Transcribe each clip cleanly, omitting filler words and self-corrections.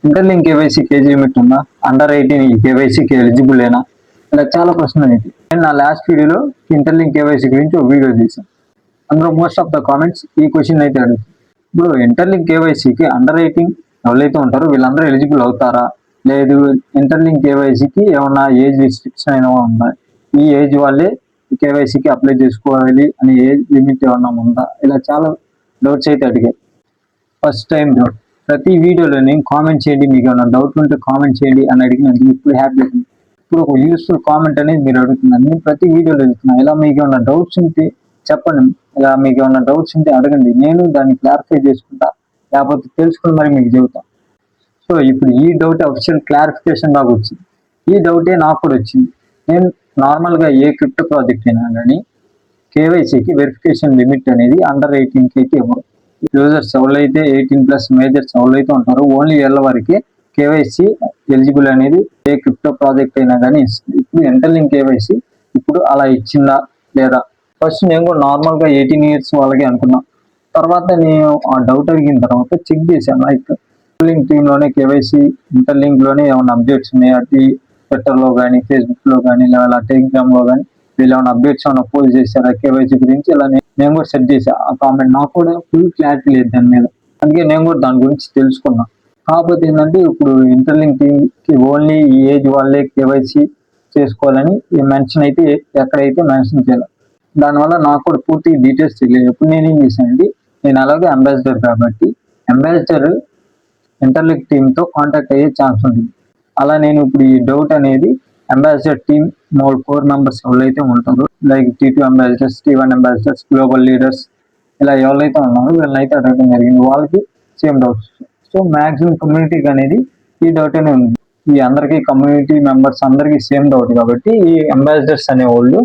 Interlink కేవైసీకి age limit ఉందా, under 18 ఈ కేవైసీకి eligible ఏనా, ఇలా చాలా ప్రశ్నలు అయితే. నేను నా లాస్ట్ వీడియోలో ఇంటర్లింక్ కేవైసీ గురించి ఒక వీడియో తీసాను. అందులో మోస్ట్ ఆఫ్ ద కామెంట్స్ ఈ క్వశ్చన్ అయితే అడుగుతుంది. ఇప్పుడు ఇంటర్లింక్ కేవైసీకి అండర్ 18 ఎవరైతే ఉంటారో వీళ్ళందరూ ఎలిజిబుల్ అవుతారా, లేదు ఇంటర్లింక్ కేవైసీకి ఏమన్నా ఏజ్ రిస్ట్రిక్షన్ అయినా ఉందా, ఈ ఏజ్ వాళ్ళే కేవైసీకి అప్లై చేసుకోవాలి అనే ఏజ్ లిమిట్ ఏమన్నా ఉందా, ఇలా చాలా డౌట్స్ అయితే అడిగారు. ఫస్ట్ టైం డౌట్ ప్రతి వీడియోలో నేను కామెంట్ చేయండి, మీకు ఏమైనా డౌట్ ఉంటే కామెంట్ చేయండి అని అడిగినందుకు ఇప్పుడు హ్యాపీ అవుతుంది. ఇప్పుడు ఒక యూస్ఫుల్ కామెంట్ అనేది మీరు అడుగుతున్నారు. నేను ప్రతి వీడియోలో అడుగుతున్నాను, ఇలా మీకు ఏమైనా డౌట్స్ ఉంటే చెప్పండి, ఇలా మీకు ఏమైనా డౌట్స్ ఉంటే అడగండి, నేను దాన్ని క్లారిఫై చేసుకుంటా, లేకపోతే తెలుసుకుని మరి మీకు చెబుతాను. సో ఇప్పుడు ఈ డౌట్ అఫిషియల్ క్లారిఫికేషన్ దాకా వచ్చింది. ఈ డౌటే నాకు కూడా వచ్చింది. నేను నార్మల్గా ఏ క్రిప్టో ప్రాజెక్ట్ అయినా కానీ కేవైసీకి వెరిఫికేషన్ లిమిట్ అనేది అండర్ 18 అయితే ఇవ్వరు. యూజర్స్ ఎవరైతే 18+ మేజర్స్ ఎవరైతే ఉంటారో ఓన్లీ వీళ్ళ వరకే కేవైసీ ఎలిజిబుల్ అనేది ఏ క్రిప్టో ప్రాజెక్ట్ అయినా కానీ ఇస్తుంది. ఇప్పుడు ఇంటర్లింక్ కేవైసీ ఇప్పుడు అలా ఇచ్చిందా లేదా, ఫస్ట్ నేను కూడా నార్మల్గా 18 years వాళ్ళకి అనుకున్నా. తర్వాత నేను ఆ డౌట్ అడిగిన తర్వాత చెక్ చేశాను, లైక్ ఇంటర్లింక్ టీంలోనే కేవైసీ ఇంటర్లింక్లోనే ఏమైనా అప్డేట్స్ ఉన్నాయి, అది ట్విట్టర్లో కానీ ఫేస్బుక్లో కానీ లేదా టెలిగ్రామ్లో కానీ వీళ్ళు ఏమైనా అప్డేట్స్ ఏమైనా పోస్ట్ చేశారా కేవైసీ గురించి, ఇలా నేను కూడా సెట్ చేశాను. ఆ కామెంట్ నాకు కూడా ఫుల్ క్లారిటీ లేదు దాని మీద, అందుకే నేను కూడా దాని గురించి తెలుసుకున్నా. కాకపోతే ఏంటంటే ఇప్పుడు ఇంటర్లింక్ టీంకి ఓన్లీ ఈ ఏజ్ వాళ్ళే కేవైసీ చేసుకోవాలని మెన్షన్ అయితే ఎక్కడైతే మెన్షన్ చేయాలి. దానివల్ల నాకు కూడా పూర్తి డీటెయిల్స్ తెలియదు. ఇప్పుడు నేను ఏం చేశానండి, నేను అలాగే అంబాసిడర్ కాబట్టి అంబాసిడర్ ఇంటర్లింక్ టీంతో కాంటాక్ట్ అయ్యే ఛాన్స్ ఉంటుంది. అలా నేను ఇప్పుడు ఈ డౌట్ అనేది అంబాసిడర్ టీమ్ 4 members ఎవరైతే ఉంటారో, like T2 ambassadors, T1 ambassadors, global leaders, ఇలా ఎవరైతే ఉన్నారో వీళ్ళనైతే అడగడం జరిగింది. వాళ్ళకి సేమ్ డౌట్స్. సో మ్యాక్సిమం కమ్యూనిటీకి అనేది ఈ డౌట్ అనే ఉంది. ఈ అందరికీ కమ్యూనిటీ మెంబర్స్ అందరికీ సేమ్ డౌట్ కాబట్టి ఈ అంబాసిడర్స్ అనేవాళ్ళు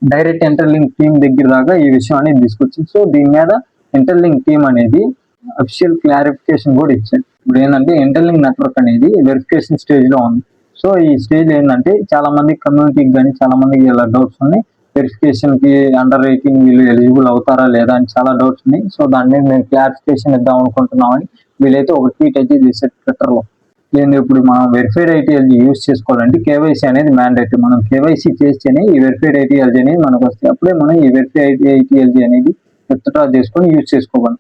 డైరెక్ట్ ఇంటర్లింక్ టీమ్ దగ్గర దాకా ఈ విషయం అనేది తీసుకొచ్చింది. సో దీని మీద ఇంటర్లింక్ టీమ్ అనేది అఫిషియల్ క్లారిఫికేషన్ కూడా ఇచ్చాడు. ఇప్పుడు ఏంటంటే ఇంటర్లింక్ నెట్వర్క్ అనేది వెరిఫికేషన్ స్టేజ్ లో ఉంది. సో ఈ స్టేజ్ ఏంటంటే చాలా మంది కమ్యూనిటీకి కానీ చాలా మందికి ఇలా డౌట్స్ ఉన్నాయి, వెరిఫికేషన్ కి అండర్ 18 వీళ్ళు ఎలిజిబుల్ అవుతారా లేదా అని చాలా డౌట్స్ ఉన్నాయి. సో దాని మీద మేము క్లారిఫికేషన్ ఇద్దాం అనుకుంటున్నామని వీళ్ళైతే ఒక ట్వీట్ అయితే చేశారు ట్విట్టర్లో. నేను ఇప్పుడు మనం వెరిఫైడ్ ఐటీఎల్జీ యూజ్ చేసుకోవాలంటే కేవైసీ అనేది మ్యాండేటరీ. మనం కేవైసీ చేస్తేనే ఈ వెరిఫైడ్ ఐటీఎల్జీ అనేది మనకు వస్తాయి. అప్పుడే మనం ఈ వెరిఫైడ్ ఐటీఎల్జీ అనేది విత్డ్రా చేసుకొని యూజ్ చేసుకోవాలి.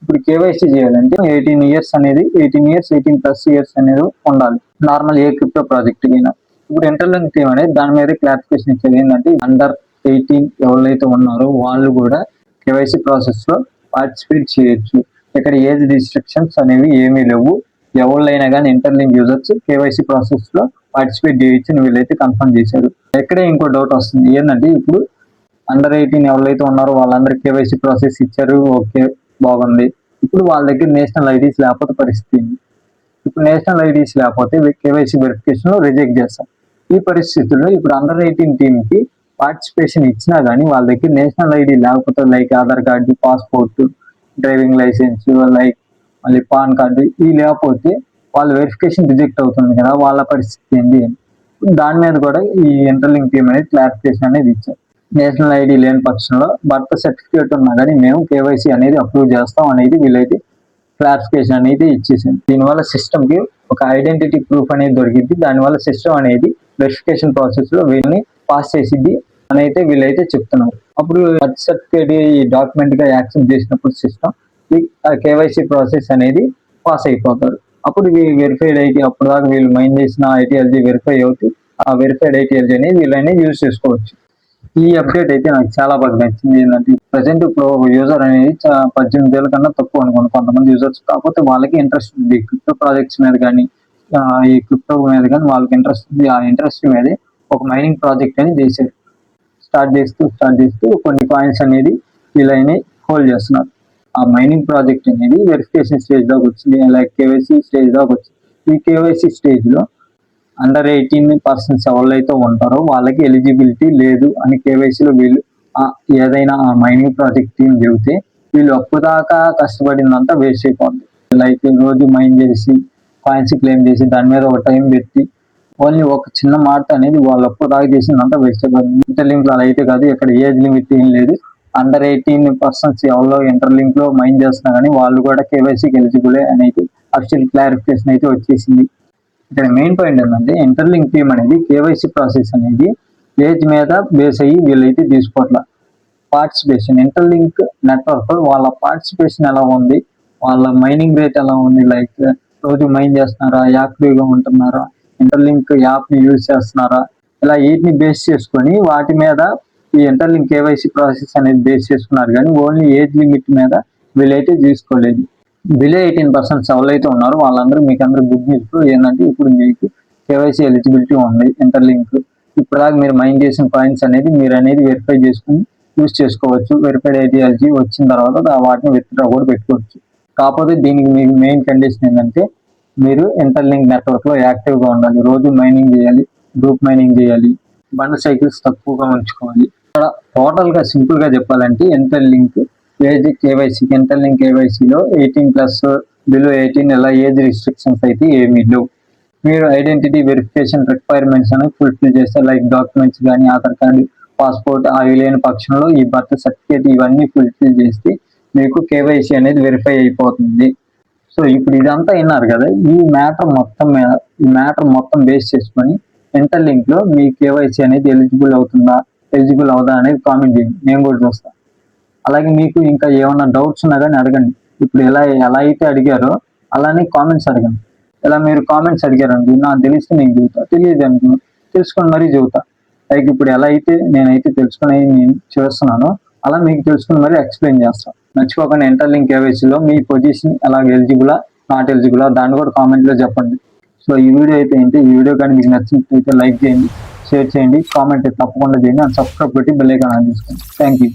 ఇప్పుడు కేవైసీ చేయాలంటే 18 years అనేది 18+ years అనేది ఉండాలి నార్మల్ ఏ క్రిప్టో ప్రాజెక్ట్ అయినా. ఇప్పుడు ఇంటర్లింక్ టీమ్ అనేది దాని మీద క్లారిఫికేషన్ ఇచ్చేది ఏంటంటే అండర్ 18 ఎవరైతే ఉన్నారో వాళ్ళు కూడా కేవైసీ ప్రాసెస్ లో పార్టిసిపేట్ చేయొచ్చు. ఇక్కడ ఏజ్ రిస్ట్రిక్షన్స్ అనేవి ఏమీ లేవు. ఎవరైనా కానీ ఇంటర్లింక్ యూజర్స్ కేవైసీ ప్రాసెస్ లో పార్టిసిపేట్ చేయొచ్చు అని వీళ్ళైతే కన్ఫర్మ్ చేశారు. ఇక్కడే ఇంకో డౌట్ వస్తుంది ఏంటంటే, ఇప్పుడు అండర్ 18 ఎవరైతే ఉన్నారో వాళ్ళందరూ కేవైసీ ప్రాసెస్ ఇచ్చారు, ఓకే బాగుంది. ఇప్పుడు వాళ్ళ దగ్గర నేషనల్ ఐడీస్ లేకపోతే పరిస్థితి. ఇప్పుడు నేషనల్ ఐడీస్ లేకపోతే కేవైసీ వెరిఫికేషన్ లో రిజెక్ట్ చేస్తాం. ఈ పరిస్థితుల్లో ఇప్పుడు అండర్ 18 టీమ్ కి పార్టిసిపేషన్ ఇచ్చినా కానీ వాళ్ళ దగ్గర నేషనల్ ఐడి లేకపోతే like Aadhaar card, passport, driving licence, like మళ్ళీ పాన్ కార్డు ఇవి లేకపోతే వాళ్ళ వెరిఫికేషన్ రిజెక్ట్ అవుతుంది కదా, వాళ్ళ పరిస్థితి ఏంటి. దాని మీద కూడా ఈ ఇంటర్లింక్ టీమ్ అనేది క్లారిఫికేషన్ అనేది ఇచ్చారు. నేషనల్ ఐడి లేని పక్షంలో బర్త్ సర్టిఫికేట్ ఉన్నా కానీ మేము కేవైసీ అనేది అప్రూవ్ చేస్తాం అనేది వీళ్ళైతే క్లారిఫికేషన్ అనేది ఇచ్చేసింది. దీనివల్ల సిస్టమ్ కి ఒక ఐడెంటిటీ ప్రూఫ్ అనేది దొరికింది. దానివల్ల సిస్టమ్ అనేది వెరిఫికేషన్ ప్రాసెస్ లో వీళ్ళని పాస్ చేసింది అని అయితే వీళ్ళైతే చెప్తున్నారు. అప్పుడు బర్త్ సర్టిఫికేట్ ఈ డాక్యుమెంట్ గా యాక్సెప్ట్ చేసినప్పుడు సిస్టమ్ ఈ కేవైసీ ప్రాసెస్ అనేది పాస్ అయిపోతారు. అప్పుడు వెరిఫైడ్ ఐటీ అప్పుడు దాకా వీళ్ళు మైన్ చేసిన ఐటీఎల్జీ వెరిఫై అవుతుంది. ఆ వెరిఫైడ్ ఐటీఎల్జీ అనేది వీళ్ళని యూజ్ చేసుకోవచ్చు. ఈ అప్డేట్ అయితే నాకు చాలా బాగా నచ్చింది. ఏంటంటే ప్రజెంట్ ఇప్పుడు యూజర్ అనేది 18 ఏళ్ళ కన్నా తక్కువ అనుకోండి కొంతమంది యూజర్స్. కాకపోతే వాళ్ళకి ఇంట్రెస్ట్ ఉంది క్రిప్టో ప్రాజెక్ట్స్ మీద కానీ ఈ క్రిప్టో మీద కానీ వాళ్ళకి ఇంట్రెస్ట్ ఉంది. ఆ ఇంట్రెస్ట్ మీదే ఒక మైనింగ్ ప్రాజెక్ట్ అని చేశారు. స్టార్ట్ చేస్తూ కొన్ని కాయిన్స్ అనేది వీళ్ళని హోల్డ్ చేస్తున్నారు. ఆ మైనింగ్ ప్రాజెక్ట్ అనేది వెరిఫికేషన్ స్టేజ్ దాకా వచ్చింది, లైక్ కేవైసీ స్టేజ్ దాకా వచ్చింది. ఈ కేవైసీ స్టేజ్ లో అండర్ 18 persons ఎవరైతే ఉంటారో వాళ్ళకి ఎలిజిబిలిటీ లేదు అని కేవైసీలో వీళ్ళు ఏదైనా ఆ మైనింగ్ ప్రాజెక్ట్ టీం చెబితే వీళ్ళు అప్పుదాకా కష్టపడిందంతా వేస్ట్ అయిపోతుంది. లైక్ రోజు మైన్ చేసి కాయిన్స్ క్లెయిమ్ చేసి దాని మీద ఒక టైం పెట్టి ఓన్లీ ఒక చిన్న మాట అనేది వాళ్ళు అప్పుదాకా చేసిందంతా వేస్ట్ అయిపోతుంది. ఇంటర్లింక్ లో అలా అయితే కాదు, ఇక్కడ ఏజ్ లిమిట్ ఏం లేదు. అండర్ 18 persons ఎవరో ఇంటర్లింక్ లో మైన్ చేస్తున్నా కానీ వాళ్ళు కూడా కేవైసీకి ఎలిజిబులే అని అయితే అఫీషియల్ క్లారిఫికేషన్ అయితే వచ్చేసింది. ఇక్కడ మెయిన్ పాయింట్ ఏంటంటే ఇంటర్లింక్ టీమ్ అనేది కేవైసీ ప్రాసెస్ అనేది ఏజ్ మీద బేస్ అయ్యి వీళ్ళైతే తీసుకోవట్ల. పార్టిసిపేషన్ ఇంటర్లింక్ నెట్వర్క్ వాళ్ళ పార్టిసిపేషన్ ఎలా ఉంది, వాళ్ళ మైనింగ్ రేట్ ఎలా ఉంది, లైక్ రోజు మైన్ చేస్తున్నారా, యాక్టివ్గా ఉంటున్నారా, ఇంటర్లింక్ యాప్ని యూజ్ చేస్తున్నారా, ఇలా వీటిని బేస్ చేసుకొని వాటి మీద ఈ ఇంటర్లింక్ కేవైసీ ప్రాసెస్ అనేది బేస్ చేసుకున్నారు. కానీ ఓన్లీ ఏజ్ లిమిట్ మీద వీళ్ళైతే తీసుకోలేదు. బిలో 18% ఎవరైతే ఉన్నారో వాళ్ళందరూ మీకు అందరూ గుడ్ న్యూస్ ఏంటంటే ఇప్పుడు మీకు కేవైసీ ఎలిజిబిలిటీ ఉంది ఇంటర్లింక్. ఇప్పటిదాకా మీరు మైండ్ చేసిన పాయింట్స్ అనేది మీరు అనేది వెరిఫై చేసుకుని యూజ్ చేసుకోవచ్చు. వెరిఫైడ్ ఐడియాలజీ వచ్చిన తర్వాత వాటిని విత్డ్రా కూడా పెట్టుకోవచ్చు. కాకపోతే దీనికి మీకు మెయిన్ కండిషన్ ఏంటంటే మీరు ఇంటర్లింక్ నెట్వర్క్ లో యాక్టివ్ గా ఉండాలి, రోజు మైనింగ్ చేయాలి, గ్రూప్ మైనింగ్ చేయాలి, బండ్ సైకిల్స్ తక్కువగా ఉంచుకోవాలి. ఇక్కడ టోటల్ గా సింపుల్ గా చెప్పాలంటే ఇంటర్లింక్ ఏజ్ కేవైసీ ఇంటర్లింక్ కేవైసీలో 18+ బిలో 18 ఇలా ఏజ్ రిస్ట్రిక్షన్స్ అయితే ఏమీ లేవు. మీరు ఐడెంటిటీ వెరిఫికేషన్ రిక్వైర్మెంట్స్ అనేది ఫుల్ఫిల్ చేస్తే లైక్ డాక్యుమెంట్స్ కానీ ఆధార్ కార్డు, పాస్పోర్ట్ అవి లేని పక్షంలో ఈ బర్త్ సర్టిఫికేట్ ఇవన్నీ ఫుల్ఫిల్ చేస్తే మీకు కేవైసీ అనేది వెరిఫై అయిపోతుంది. సో ఇప్పుడు ఇదంతా విన్నారు కదా, ఈ మ్యాటర్ మొత్తం బేస్ చేసుకొని ఇంటర్లింక్ లో మీ కేవైసీ అనేది ఎలిజిబుల్ అవుదా అనేది కామెంట్ చేయండి, నేను కూడా చూస్తాను. అలాగే మీకు ఇంకా ఏమైనా డౌట్స్ ఉన్నా కానీ అడగండి. ఇప్పుడు ఎలా అయితే అడిగారో అలానే కామెంట్స్ అడగండి. ఇలా మీరు కామెంట్స్ అడిగారండి, నాకు తెలిస్తే నేను చెబుతా, తెలియదు అనుకో తెలుసుకొని మరీ చెబుతా. లైక్ ఇప్పుడు ఎలా అయితే నేనైతే తెలుసుకుని నేను చేస్తున్నానో అలా మీకు తెలుసుకుని మరీ ఎక్స్ప్లెయిన్ చేస్తాను. మర్చిపోకుండా ఇంటర్లింక్ కేవైసీలో మీ పొజిషన్ ఎలా ఎలిజిబులా నాట్ ఎలిజిబులా దాన్ని కూడా కామెంట్లో చెప్పండి. సో ఈ వీడియో అయితే ఏంటి, ఈ వీడియో కానీ మీకు నచ్చినట్లయితే లైక్ చేయండి, షేర్ చేయండి, కామెంట్ తప్పకుండా చేయండి, అండ్ సబ్స్క్రైబ్ పెట్టి బెల్ ఐకాన్ ఆన్ చేసుకోండి. Thank you.